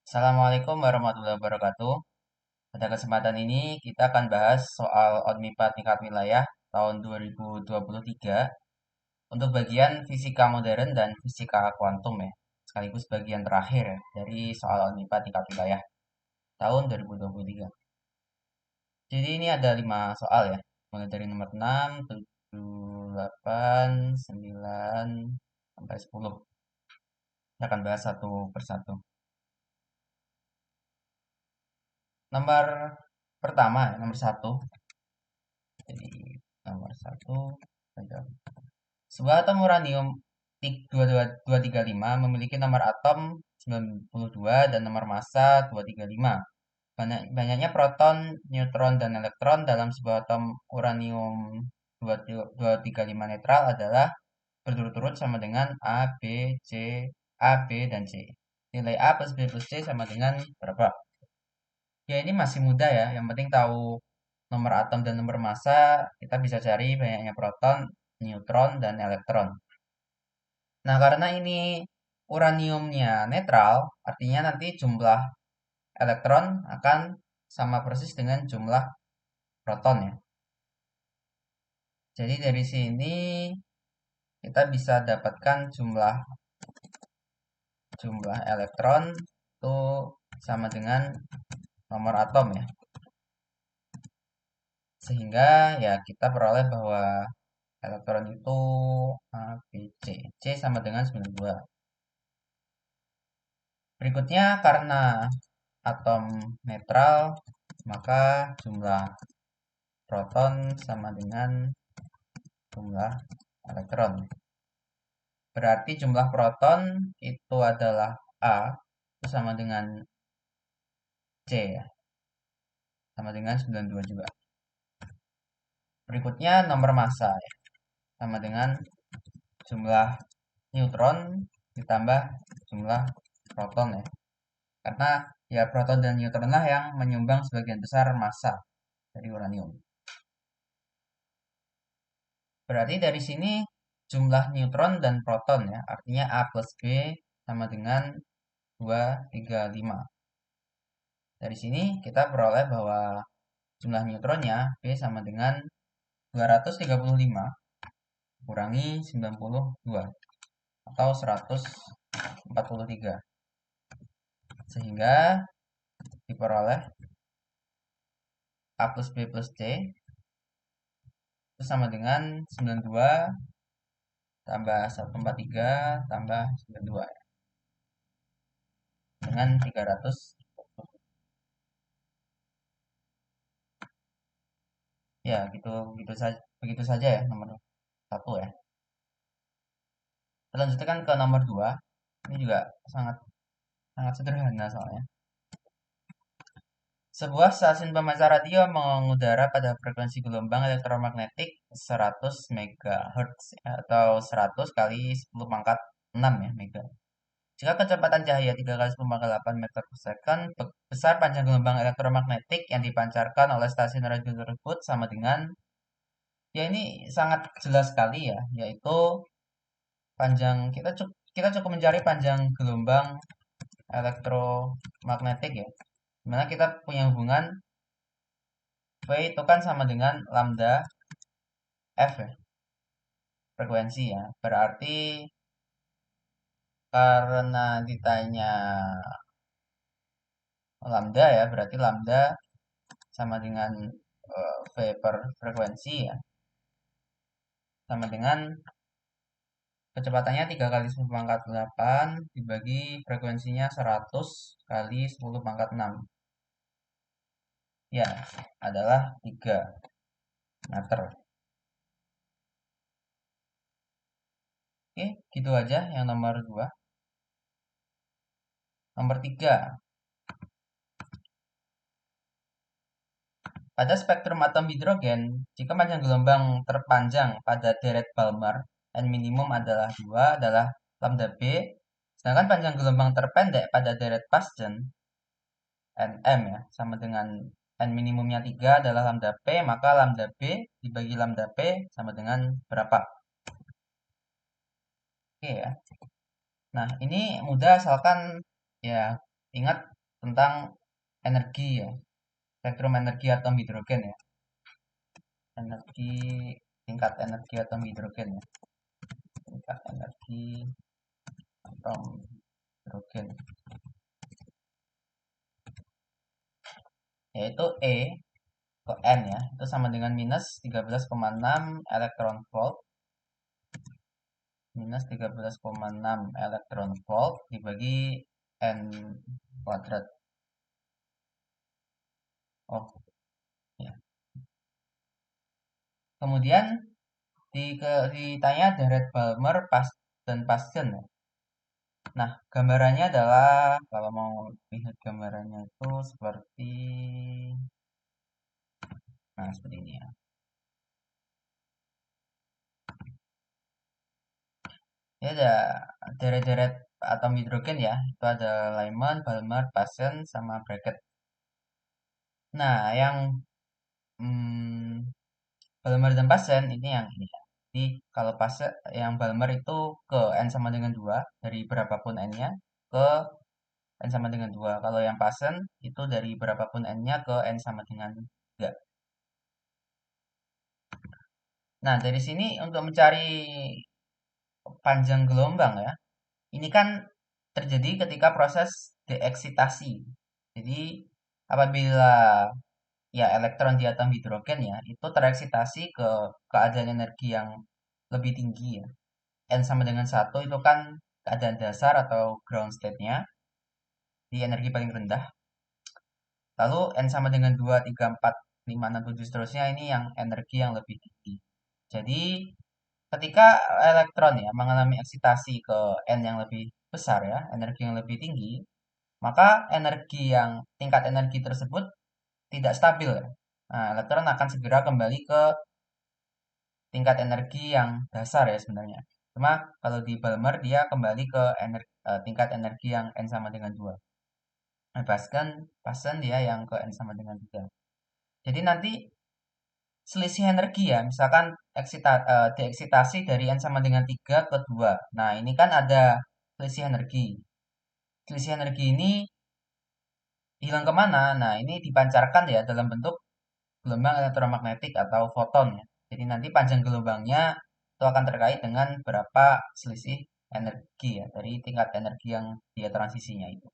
Assalamualaikum warahmatullahi wabarakatuh. Pada kesempatan ini kita akan bahas soal ONMIPA tingkat wilayah tahun 2023 untuk bagian fisika modern dan fisika kuantum ya. Sekaligus bagian terakhir ya dari soal ONMIPA tingkat wilayah tahun 2023. Jadi ini ada 5 soal ya. Mulai dari nomor 6, 7, 8, 9, sampai 10. Kita akan bahas satu persatu. Nomor pertama, ya, nomor 1. Jadi nomor 1 saja. Sebuah atom uranium 23235 memiliki nomor atom 92 dan nomor massa 235. Banyaknya proton, neutron, dan elektron dalam sebuah atom uranium 235 netral adalah berturut-turut sama dengan A, B, C, A, B, dan C. Nilai A plus B plus C sama dengan berapa? Ya ini masih mudah ya, yang penting tahu nomor atom dan nomor massa, kita bisa cari banyaknya proton, neutron, dan elektron. Nah, karena ini uraniumnya netral, artinya nanti jumlah elektron akan sama persis dengan jumlah proton ya. Jadi dari sini kita bisa dapatkan jumlah elektron itu sama dengan nomor atom ya. Sehingga ya kita peroleh bahwa elektron itu A, B, C. C sama dengan 92. Berikutnya karena atom netral, maka jumlah proton sama dengan jumlah elektron. Berarti jumlah proton itu adalah A, itu sama dengan C ya. Sama dengan 92 juga. Berikutnya nomor massa ya. Sama dengan jumlah neutron ditambah jumlah proton ya. Karena ya proton dan neutron lah yang menyumbang sebagian besar massa dari uranium. Berarti dari sini jumlah neutron dan proton ya, artinya A plus B sama dengan 235. Dari sini kita peroleh bahwa jumlah neutronnya B sama dengan 235 kurangi 92 atau 143. Sehingga diperoleh A plus B plus C itu sama dengan 92 tambah 143 tambah 92 dengan 300. Ya, gitu gitu saja begitu saja ya nomor 1 ya. Selanjutnya ke nomor 2. Ini juga sangat sangat sederhana soalnya. Sebuah stasiun pemancar radio mengudara pada frekuensi gelombang elektromagnetik 100 MHz atau 100 kali 10 pangkat 6 ya mega. Jika kecepatan cahaya 3 kali 10 pangkat 8 meter per second, besar panjang gelombang elektromagnetik yang dipancarkan oleh stasiun radio tersebut sama dengan, ya ini sangat jelas sekali ya, yaitu panjang kita cukup mencari panjang gelombang elektromagnetik ya. Dimana kita punya hubungan V itu kan sama dengan lambda F ya, frekuensi ya. Berarti karena ditanya lambda ya, berarti lambda sama dengan V per frekuensi ya. Sama dengan kecepatannya 3 kali 10 pangkat 8 dibagi frekuensinya 100 kali 10 pangkat 6. Ya, adalah 3 meter. Oke, gitu aja yang nomor 2. Nomor 3. Pada spektrum atom hidrogen, jika panjang gelombang terpanjang pada deret Balmer N minimum adalah 2 adalah lambda B, sedangkan panjang gelombang terpendek pada deret Paschen Nm ya, sama dengan N minimumnya 3 adalah lambda P, maka lambda B dibagi lambda P sama dengan berapa? Oke ya. Nah, ini mudah asalkan ya ingat tentang energi ya, spektrum energi atom hidrogen ya. Energi, tingkat energi atom hidrogen ya. Tingkat energi atom hidrogen. Yaitu E ke N ya, itu sama dengan minus 13,6 elektron volt. Minus 13,6 elektron volt dibagi N kuadrat. Oh, ya. Kemudian ditanya Darrett-Balmer dan Paschen ya. Nah, gambarannya adalah kalau mau lihat gambarannya itu seperti seperti ini ya. Ya ada deret-deret atom hidrogen ya. Itu ada Lyman, Balmer, Paschen sama Brackett. Nah, yang hmm, Balmer dan Paschen ini yang ini ya. Jadi kalau Paschen yang Balmer itu ke N sama dengan 2 dari berapapun N-nya ke N sama dengan 2. Kalau yang Paschen itu dari berapapun N-nya ke N sama dengan 3. Nah, dari sini untuk mencari panjang gelombang ya, ini kan terjadi ketika proses deeksitasi. Jadi, apabila ya elektron di atom hidrogen ya, itu tereksitasi ke keadaan energi yang lebih tinggi ya. N sama dengan 1 itu kan keadaan dasar atau ground state-nya di energi paling rendah. Lalu N sama dengan 2, 3, 4, 5, 6, 7 seterusnya ini yang energi yang lebih tinggi. Jadi ketika elektron ya mengalami eksitasi ke N yang lebih besar ya, energi yang lebih tinggi, maka tingkat energi tersebut tidak stabil ya. Nah, elektron akan segera kembali ke tingkat energi yang dasar ya sebenarnya. Cuma kalau di Balmer dia kembali ke tingkat energi yang N sama dengan 2. Bebaskan Paschen dia yang ke N sama dengan 3. Jadi nanti selisih energi ya, misalkan deeksitasi dari N sama dengan 3 ke 2. Nah, ini kan ada selisih energi. Selisih energi ini hilang kemana? Nah, ini dipancarkan ya dalam bentuk gelombang elektromagnetik atau foton ya. Jadi nanti panjang gelombangnya itu akan terkait dengan berapa selisih energi ya dari tingkat energi yang dia transisinya itu.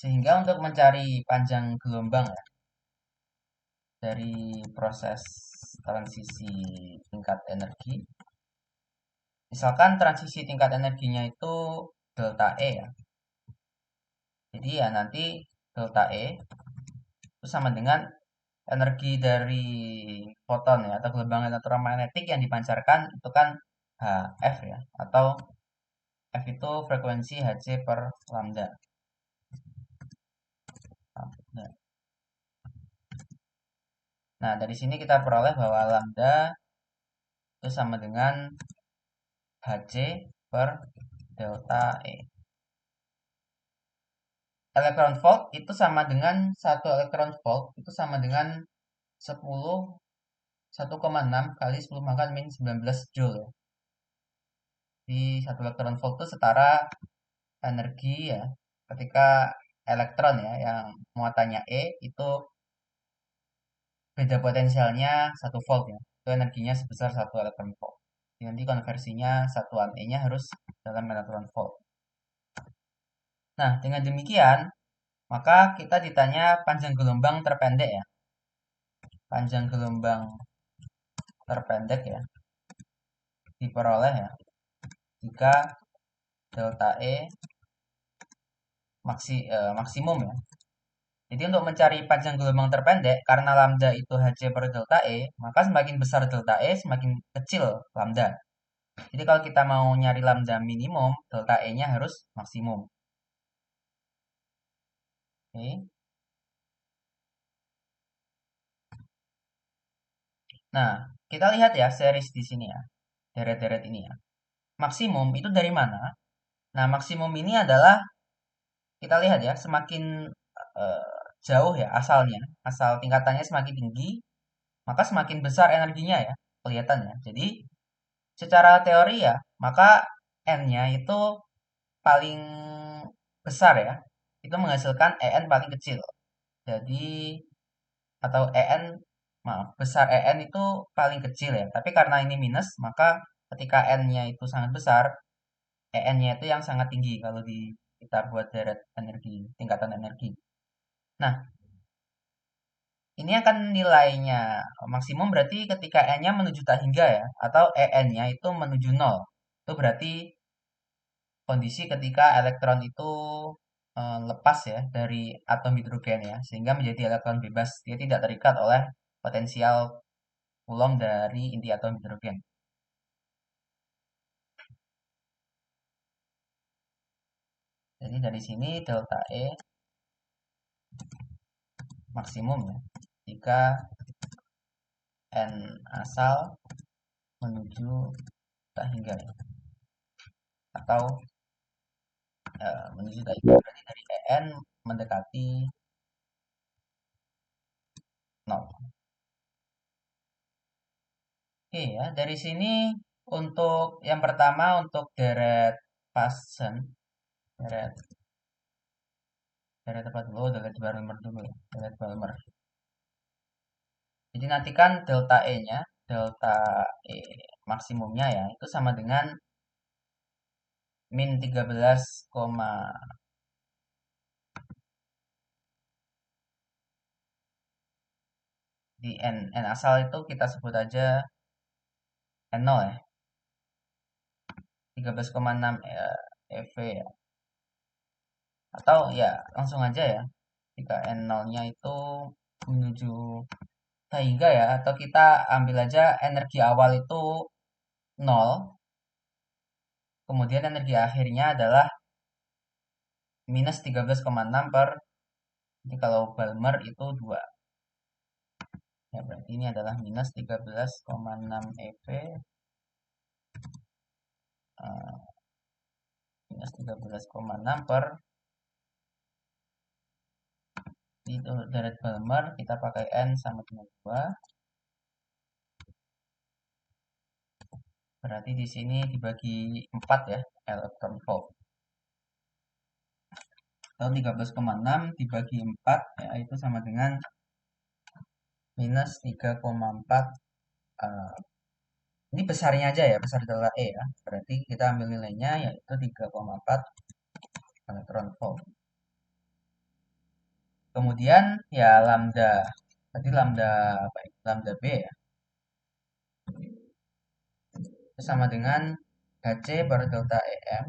Sehingga untuk mencari panjang gelombang ya, dari proses transisi tingkat energi, misalkan transisi tingkat energinya itu delta E ya. Jadi ya nanti delta E itu sama dengan energi dari foton ya atau gelombang elektromagnetik yang dipancarkan itu kan HF ya atau F itu frekuensi Hc per lambda. Nah, dari sini kita peroleh bahwa lambda itu sama dengan Hc per delta E. Elektron volt itu sama dengan 1 elektron volt itu sama dengan 10 1,6 kali 10 pangkat min 19 joule ya. Di 1 elektron volt itu setara energi ya ketika elektron ya yang muatannya E itu beda potensialnya 1 volt ya. Itu energinya sebesar 1 elektron volt. Jadi nanti konversinya satuan E-nya harus dalam elektron volt. Nah, dengan demikian maka kita ditanya panjang gelombang terpendek ya. Panjang gelombang terpendek ya diperoleh ya jika delta E maksimum ya. Jadi untuk mencari panjang gelombang terpendek karena lambda itu Hc per delta E, maka semakin besar delta E semakin kecil lambda. Jadi kalau kita mau nyari lambda minimum, delta E-nya harus maksimum. Oke. Nah, kita lihat ya series di sini ya. Deret-deret ini ya. Maksimum itu dari mana? Nah, maksimum ini adalah kita lihat ya, semakin eh, jauh ya asalnya, asal tingkatannya semakin tinggi, maka semakin besar energinya ya, kelihatan ya. Jadi secara teori ya, maka N-nya itu paling besar ya, itu menghasilkan En paling kecil. Jadi, atau En, maaf, besar En itu paling kecil ya. Tapi karena ini minus, maka ketika N-nya itu sangat besar, En-nya itu yang sangat tinggi kalau kita buat deret energi, tingkatan energi. Nah, ini akan nilainya maksimum berarti ketika N-nya menuju tak hingga ya, atau En-nya itu menuju nol. Itu berarti kondisi ketika elektron itu lepas ya dari atom hidrogen ya, sehingga menjadi elektron bebas. Dia tidak terikat oleh potensial Coulomb dari inti atom hidrogen. Jadi dari sini delta E maksimum ya, jika N asal menuju tak hingga ya. Atau menuju tak hingga berarti dari En mendekati nol. Oke ya, dari sini untuk yang pertama untuk deret Paschen, deret deret apa dulu, deret Balmer dulu ya, deret Balmer. Jadi nanti kan delta E-nya, delta E maksimumnya ya, itu sama dengan min 13, di N asal itu kita sebut aja N0 ya, 13,6 EV ya. Atau ya langsung aja ya, jika N0-nya itu menuju sehingga ya, atau kita ambil aja energi awal itu nol, kemudian energi akhirnya adalah minus 13,6 per, jadi kalau Balmer itu 2. Ya, berarti ini adalah minus 13,6 EV, minus 13,6 per, itu deret Balmer, kita pakai N sama dengan 2. Berarti di sini dibagi 4 ya, elektron volt. Atau 13,6 dibagi 4 ya, itu sama dengan minus 3,4. Ini besarnya aja ya, besar delta E ya. Berarti kita ambil nilainya yaitu 3,4 elektron volt. Kemudian ya lambda, tadi lambda apa ya? Lambda B ya. Itu sama dengan Hc per delta EM.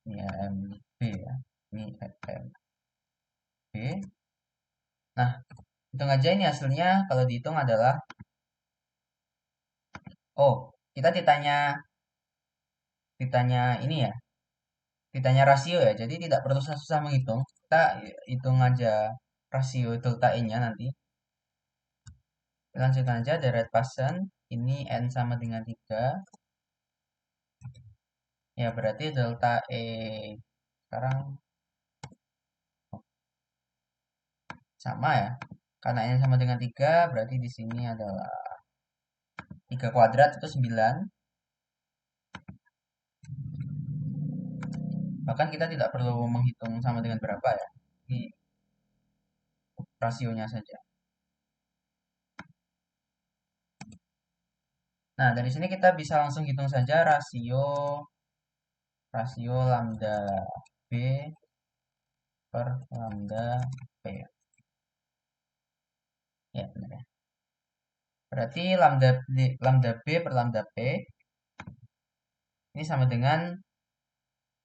Ini EMB ya. Ini EMB. Nah, hitung aja ini hasilnya kalau dihitung adalah, oh, kita ditanya ini ya, ditanya rasio ya. Jadi tidak perlu susah-susah menghitung. Kita hitung aja rasio delta E-nya nanti. Lanjutkan aja deret Paschen. Ini N sama dengan 3. Ya, berarti delta E sekarang sama ya. Karena N sama dengan 3, berarti di sini adalah 3 kuadrat itu 9. Bahkan kita tidak perlu menghitung sama dengan berapa ya. Ini rasionya saja. Nah, dari sini kita bisa langsung hitung saja rasio lambda B per lambda P. Ya, benar ya. Berarti lambda B per lambda P ini sama dengan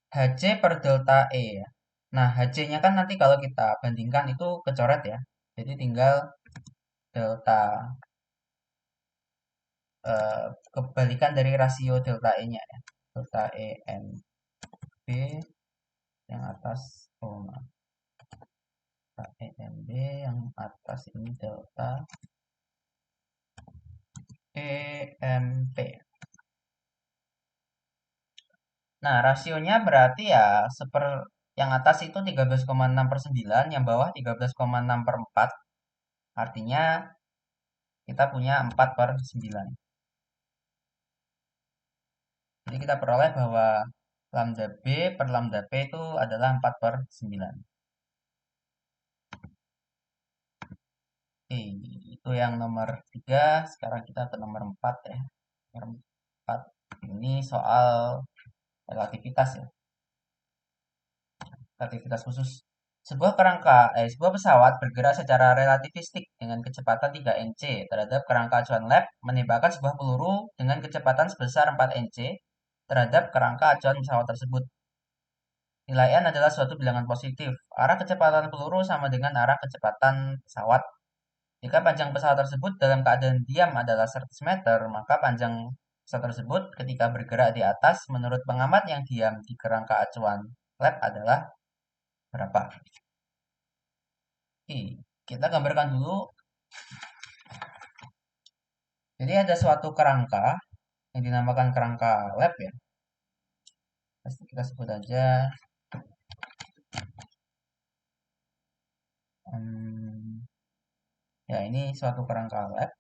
Hc per delta E ya. Nah, Hc-nya kan nanti kalau kita bandingkan itu kecoret ya. Jadi tinggal delta, kebalikan dari rasio delta E-nya ya. Delta E N B yang atas, oh maaf, delta E N B yang atas ini delta E M P. Nah, rasionya berarti ya yang atas itu 13,6 per 9, yang bawah 13,6 per 4. Artinya kita punya 4 per 9. Jadi kita peroleh bahwa lambda B per lambda P itu adalah 4/9. Oke, itu yang nomor 3. Sekarang kita ke nomor 4 ya. Nomor 4 ini soal relativitas ya. Relativitas khusus. Sebuah pesawat bergerak secara relativistik dengan kecepatan 3 nc terhadap kerangka acuan lab menembakkan sebuah peluru dengan kecepatan sebesar 4 nc terhadap kerangka acuan pesawat tersebut. Nilai n adalah suatu bilangan positif. Arah kecepatan peluru sama dengan arah kecepatan pesawat. Jika panjang pesawat tersebut dalam keadaan diam adalah 100 meter, maka panjang pesawat tersebut ketika bergerak di atas menurut pengamat yang diam di kerangka acuan lab adalah berapa? Oke, kita gambarkan dulu. Jadi ada suatu kerangka yang dinamakan kerangka lab ya. Pasti kita sebut aja ya ini suatu kerangka lab.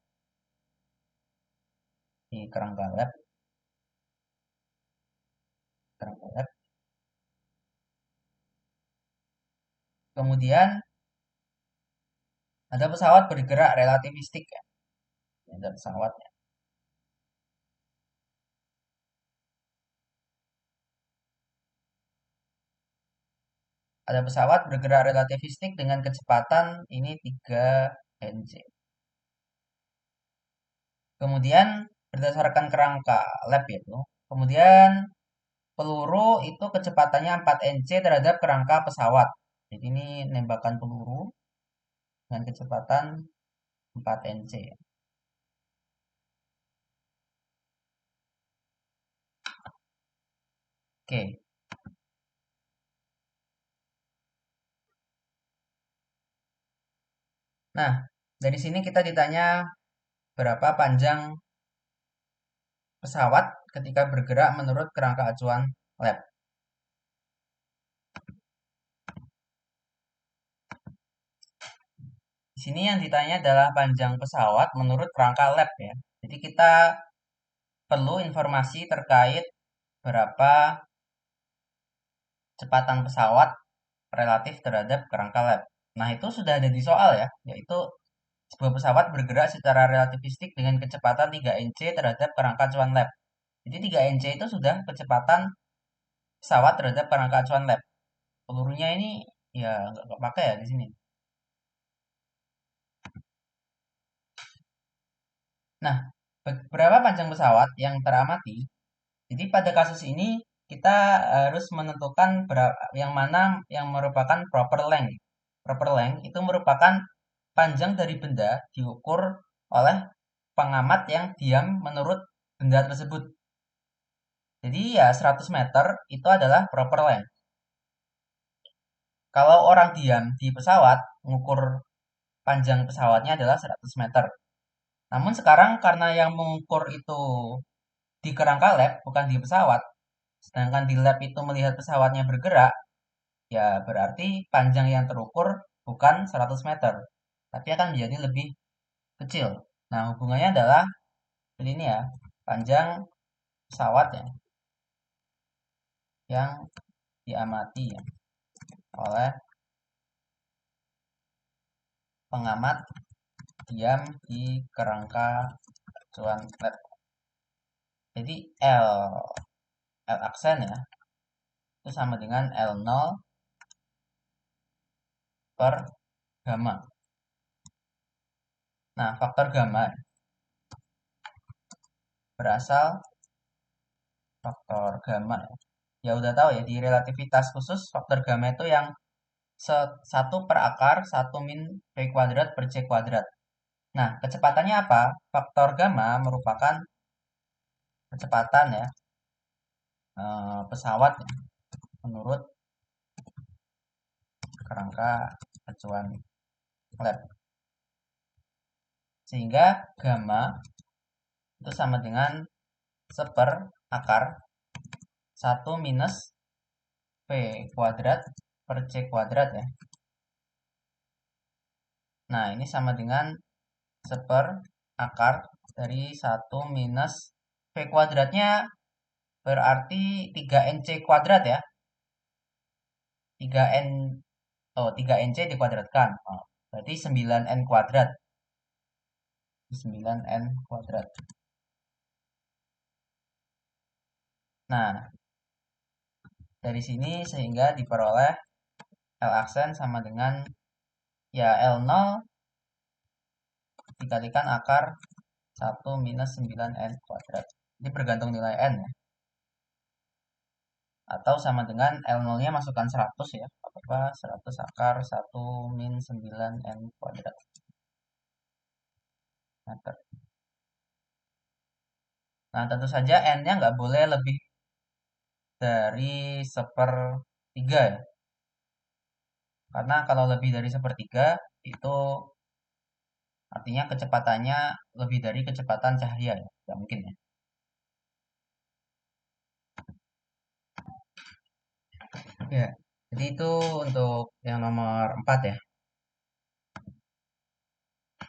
Ini kerangka lab. Kerangka lab. Kemudian ada pesawat bergerak relativistik ya. Ada pesawat ya. Ada pesawat bergerak relativistik dengan kecepatan ini 3 nc. Kemudian berdasarkan kerangka lab itu, kemudian peluru itu kecepatannya 4 nc terhadap kerangka pesawat. Jadi ini nembakan peluru dengan kecepatan 4 nc. Oke. Nah, dari sini kita ditanya berapa panjang pesawat ketika bergerak menurut kerangka acuan lab. Di sini yang ditanya adalah panjang pesawat menurut kerangka lab ya. Jadi kita perlu informasi terkait berapa kecepatan pesawat relatif terhadap kerangka lab. Nah, itu sudah ada di soal ya, yaitu sebuah pesawat bergerak secara relativistik dengan kecepatan 3 nc terhadap kerangka acuan lab. Jadi 3 nc itu sudah kecepatan pesawat terhadap kerangka acuan lab. Pelurunya ini ya nggak pakai ya di sini. Nah, berapa panjang pesawat yang teramati? Jadi pada kasus ini kita harus menentukan yang mana yang merupakan proper length. Proper length itu merupakan panjang dari benda diukur oleh pengamat yang diam menurut benda tersebut. Jadi ya 100 meter itu adalah proper length. Kalau orang diam di pesawat, mengukur panjang pesawatnya adalah 100 meter. Namun sekarang karena yang mengukur itu di kerangka lab, bukan di pesawat, sedangkan di lab itu melihat pesawatnya bergerak, ya berarti panjang yang terukur bukan 100 meter, tapi akan menjadi lebih kecil. Nah, hubungannya adalah ini ya, panjang pesawat ya, yang diamati ya, oleh pengamat diam di kerangka acuan lab. Jadi L aksen ya, itu sama dengan L0 per gamma. Nah, faktor gamma berasal faktor gamma ya. Ya udah tahu ya, di relativitas khusus faktor gamma itu yang 1 per akar 1 min V kuadrat per C kuadrat. Nah, kecepatannya apa? Faktor gamma merupakan kecepatan ya pesawat ya, menurut kerangka acuan lab. Sehingga gamma itu sama dengan 1 akar 1 minus V kuadrat per C kuadrat ya. Nah, ini sama dengan 1 akar dari 1 minus V kuadratnya berarti 3NC kuadrat ya. 3N, oh 3NC dikuadratkan. Oh, berarti 9N kuadrat. 9N kuadrat. Nah, dari sini sehingga diperoleh L aksen sama dengan ya L0 dikalikan akar 1 minus 9N kuadrat. Ini bergantung nilai N ya. Atau sama dengan L0-nya masukkan 100 ya. Apa 100 akar 1 min 9N kuadrat meter. Nah, tentu saja N-nya nggak boleh lebih dari sepertiga ya. Karena kalau lebih dari sepertiga itu artinya kecepatannya lebih dari kecepatan cahaya ya. Nggak mungkin ya. Ya, jadi itu untuk yang nomor 4 ya.